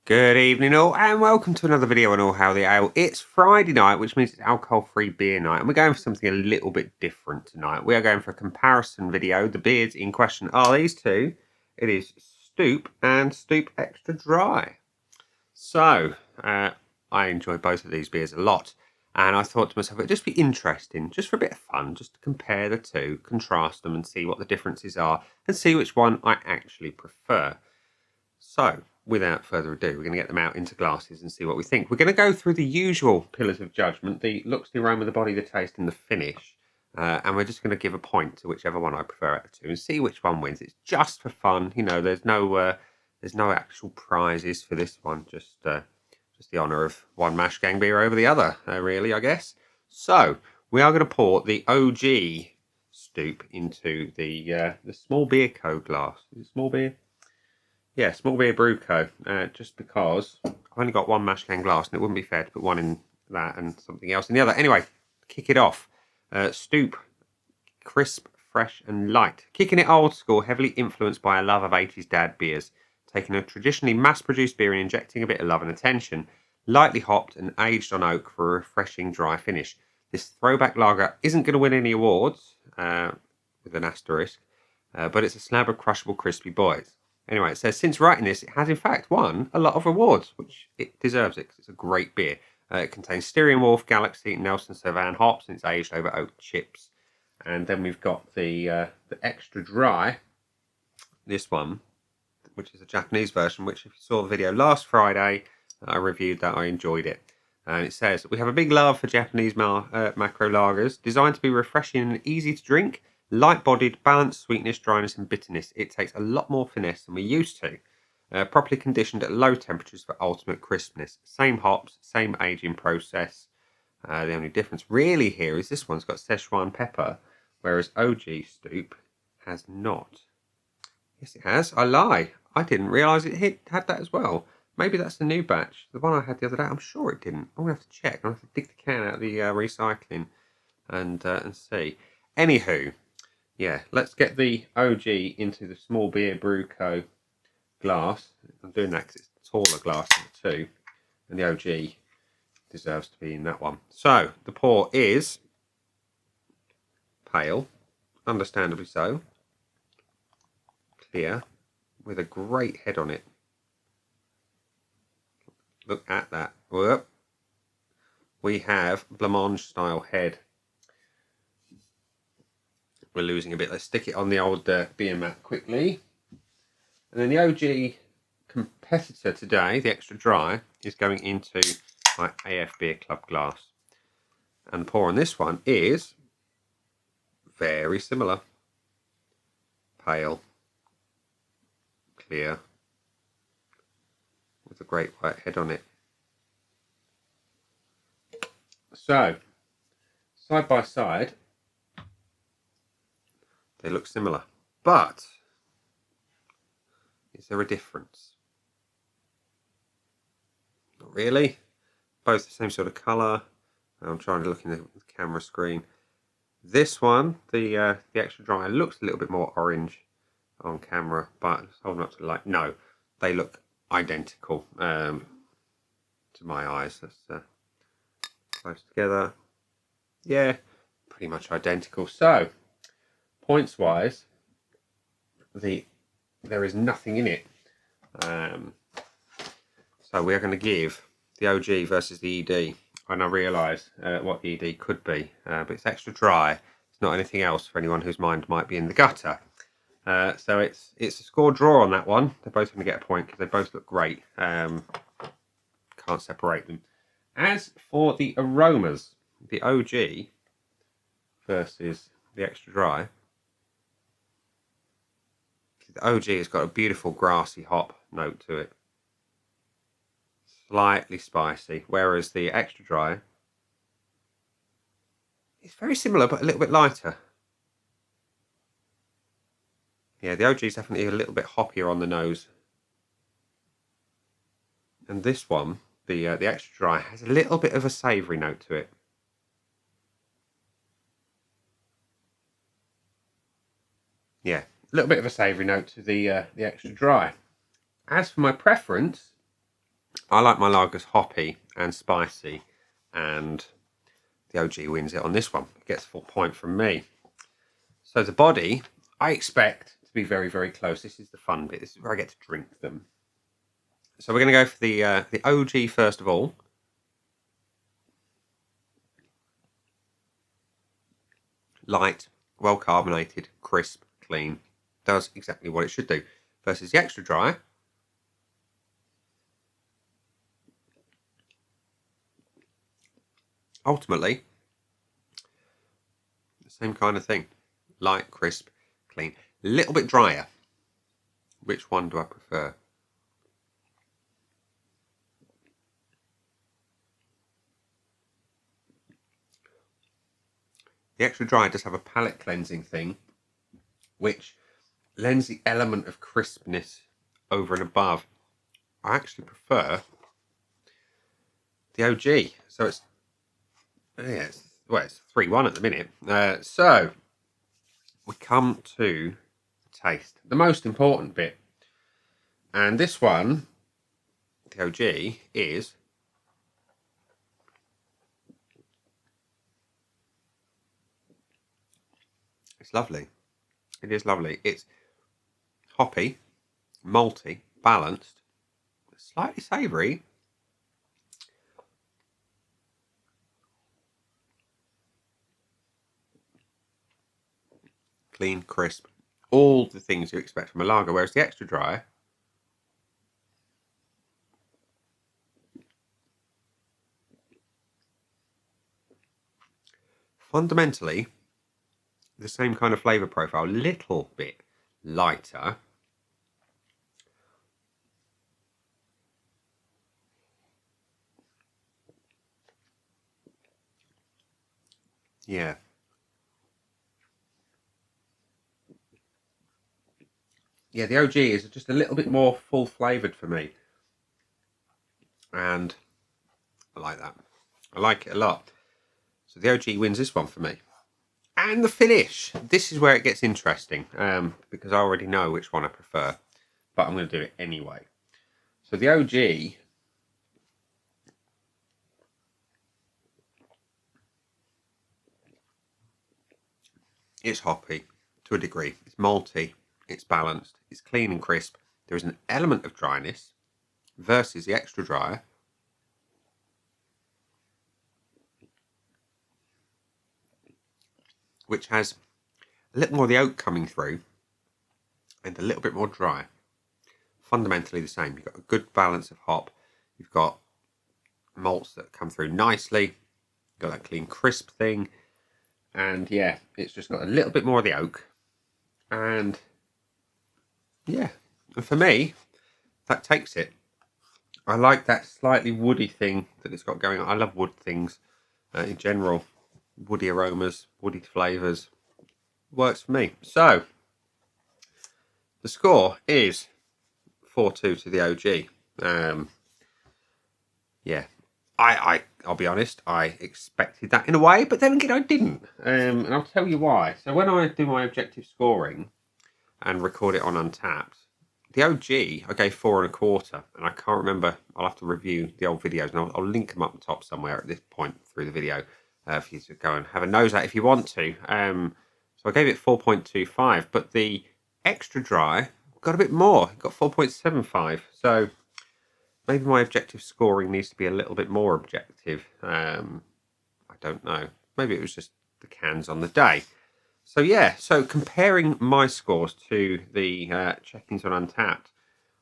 Good evening all and welcome to another video on All Hail the Ale. It's Friday night, which means it's alcohol-free beer night, and we're going for something a little bit different tonight. We are going for a comparison video. The beers in question are these two. It is Stoop and Stoop Extra Dry. So, I enjoy both of these beers a lot, and I thought to myself it'd just be interesting, just for a bit of fun, just to compare the two, contrast them and see what the differences are, and see which one I actually prefer. So, without further ado, we're going to get them out into glasses and see what we think. We're going to go through the usual pillars of judgment, the looks, the aroma, the body, the taste, and the finish. And we're just going to give a point to whichever one I prefer out of the two and see which one wins. It's just for fun. You know, there's no actual prizes for this one. Just the honour of one mash gang beer over the other, really, I guess. So, we are going to pour the OG Stoop into the small beer co glass. Is it small beer? Yeah, small beer brew co. Just because I've only got one mash can glass and it wouldn't be fair to put one in that and something else in the other. Anyway, kick it off. Stoop, crisp, fresh and light. Kicking it old school, heavily influenced by a love of 80s dad beers. Taking a traditionally mass-produced beer and injecting a bit of love and attention. Lightly hopped and aged on oak for a refreshing dry finish. This throwback lager isn't going to win any awards, with an asterisk, but it's a slab of crushable crispy boys. Anyway, it says, since writing this, it has in fact won a lot of awards, which it deserves it because it's a great beer. It contains Styrian Wolf, Galaxy, Nelson Sauvin hops, and it's aged over oak chips. And then we've got the Extra Dry, this one, which is a Japanese version, which if you saw the video last Friday, I reviewed that, I enjoyed it. And it says, we have a big love for Japanese macro lagers, designed to be refreshing and easy to drink. Light-bodied, balanced sweetness, dryness and bitterness. It takes a lot more finesse than we used to. Properly conditioned at low temperatures for ultimate crispness. Same hops, same aging process. The only difference really here is this one's got Szechuan pepper, whereas OG Stoop has not. Yes, it has. I lie. I didn't realise it had that as well. Maybe that's the new batch. The one I had the other day, I'm sure it didn't. I'm going to have to check. I'm going to have to dig the can out of the recycling and see. Anywho, yeah, let's get the OG into the small beer brew co glass. I'm doing that because it's the taller glass of the two, and the OG deserves to be in that one. So the pour is pale, understandably so, clear, with a great head on it. Look at that. Whoop. We have blancmange style head. We're losing a bit. Let's stick it on the old beer mat quickly. And then the OG competitor today, the Extra Dry, is going into my AF Beer Club glass. And the pour on this one is very similar. Pale, clear, with a great white head on it. So, side by side, they look similar, but is there a difference? Not really. Both the same sort of colour. I'm trying to look in the camera screen. This one, the Extra Dry, looks a little bit more orange on camera, but it's holding up to the light. No, they look identical to my eyes. Let's close together. Yeah, pretty much identical. So, points wise, there is nothing in it. So we are going to give the OG versus the ED. And I realise what the ED could be, but it's Extra Dry. It's not anything else for anyone whose mind might be in the gutter. So it's a score draw on that one. They're both going to get a point because they both look great. Can't separate them. As for the aromas, the OG versus the Extra Dry. The OG has got a beautiful grassy hop note to it. Slightly spicy, whereas the Extra Dry is very similar but a little bit lighter. Yeah, the OG is definitely a little bit hoppier on the nose. And this one, the Extra Dry, has a little bit of a savoury note to it. Yeah, a little bit of a savoury note to the Extra Dry. As for my preference, I like my lagers hoppy and spicy, and the OG wins it on this one. It gets full point from me. So the body, I expect to be very, very close. This is the fun bit. This is where I get to drink them. So we're going to go for the OG first of all. Light, well carbonated, crisp, clean. Does exactly what it should do. Versus the extra dry. Ultimately, the same kind of thing. Light, crisp, clean. A little bit drier. Which one do I prefer? The extra dry does have a palate cleansing thing, which lends the element of crispness over and above. I actually prefer the OG. So it's 3-1 at the minute. So we come to taste, the most important bit. And this one, the OG, is it's lovely. It is lovely. It's hoppy, malty, balanced, slightly savoury. Clean, crisp, all the things you expect from a lager, whereas the extra dry fundamentally the same kind of flavour profile, little bit lighter. Yeah. Yeah, the OG is just a little bit more full flavoured for me. And I like that. I like it a lot. So the OG wins this one for me. And the finish. This is where it gets interesting, because I already know which one I prefer. But I'm going to do it anyway. So the OG is hoppy to a degree. It's malty. It's balanced. It's clean and crisp. There is an element of dryness versus the extra dry, which has a little more of the oak coming through and a little bit more dry. Fundamentally the same. You've got a good balance of hop. You've got malts that come through nicely. You've got that clean, crisp thing. And yeah, it's just got a little bit more of the oak. And yeah, and for me, that takes it. I like that slightly woody thing that it's got going on. I love wood things in general. Woody aromas, woody flavours. Works for me. So, the score is 4-2 to the OG. Yeah, I'll be honest, I expected that in a way, but then again I didn't. And I'll tell you why. So when I do my objective scoring and record it on Untapped, the OG I gave 4 1/4, and I can't remember. I'll have to review the old videos, and I'll link them up the top somewhere at this point through the video for you to go and have a nose at if you want to. So I gave it 4.25, but the extra dry got a bit more. It got 4.75. So maybe my objective scoring needs to be a little bit more objective. I don't know. Maybe it was just the cans on the day. So yeah, so comparing my scores to the check-ins on Untapped,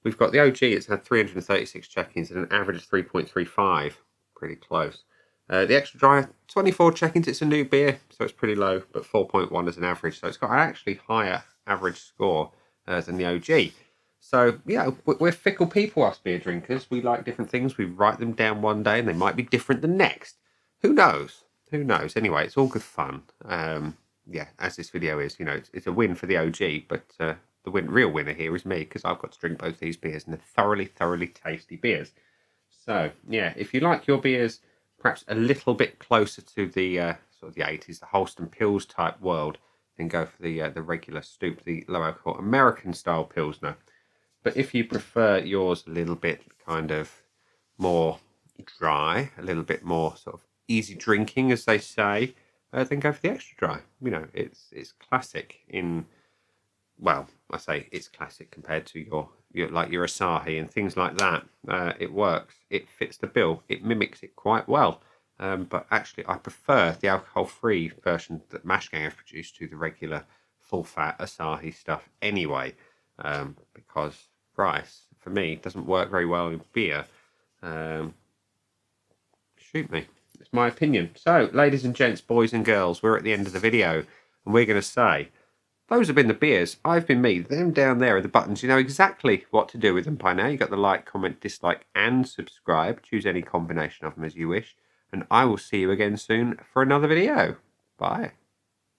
we've got the OG, it's had 336 check-ins and an average of 3.35. Pretty close. The extra dry, 24 check-ins, it's a new beer, so it's pretty low, but 4.1 as an average. So it's got an actually higher average score than the OG. So, yeah, we're fickle people, us beer drinkers. We like different things. We write them down one day and they might be different the next. Who knows? Who knows? Anyway, it's all good fun. Yeah, as this video is, you know, it's a win for the OG, but the real winner here is me, because I've got to drink both these beers, and they're thoroughly, thoroughly tasty beers. So, yeah, if you like your beers perhaps a little bit closer to the sort of the 80s, the Holston Pils type world, then go for the regular Stoop, the low alcohol American style Pilsner. But if you prefer yours a little bit kind of more dry, a little bit more sort of easy drinking, as they say, then go for the extra dry. You know, it's classic in, well, I say it's classic compared to your Asahi and things like that. It works. It fits the bill. It mimics it quite well. But actually, I prefer the alcohol-free version that Mash Gang have produced to the regular full-fat Asahi stuff anyway, because rice, for me, doesn't work very well in beer. Shoot me. It's my opinion. So, ladies and gents, boys and girls, we're at the end of the video, and we're going to say, those have been the beers. I've been me. Them down there are the buttons. You know exactly what to do with them by now. You've got the like, comment, dislike, and subscribe. Choose any combination of them as you wish. And I will see you again soon for another video. Bye.